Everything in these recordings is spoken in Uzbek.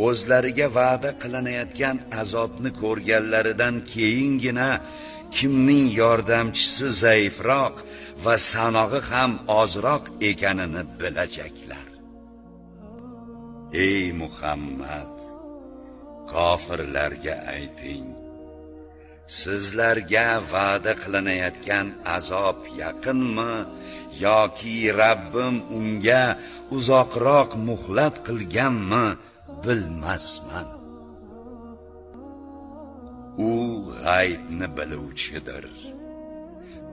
o'zlariga va'da qilinayotgan azobni ko'rganlaridan keyingina kimning yordamchisi zaifroq va sanog'i ham ozroq ekanini bilajaklar. Ey Muhammad, kofirlarga ayting: sizlarga va'da qilinayotgan azob yaqinmi yoki Rabbim unga uzoqroq muhlat qilganmi bilmasman. U g'aybni biluvchidir.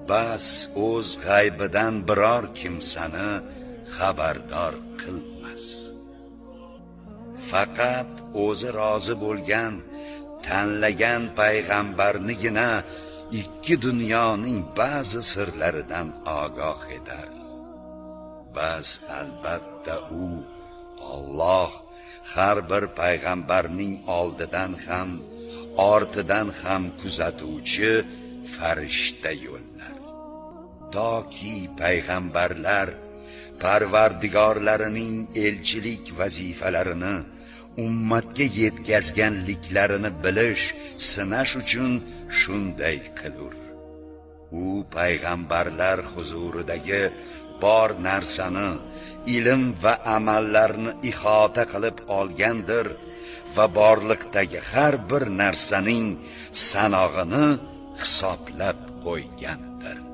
Bas o'z g'aybidan biror kimsani xabardor qilmas. Faqat o'zi rozi bo'lgan, tanlagan payg'ambarnigina ikki dunyoning ba'zi sirlaridan ogoh eder. Bas albatta u Alloh har bir payg'ambarning oldidan ham ortidan ham kuzatuvchi farishta yo'llar. Toki payg'ambarlar Parvardigorlarining elchilik vazifalarini ummatga yetkazganliklarini bilish, sinash uchun shunday qilur. U payg'ambarlar huzuridagi bor narsani, ilm va amallarni ihota qilib olgandir va borliqdagi har bir narsaning sanog'ini hisoblab qo'ygandir.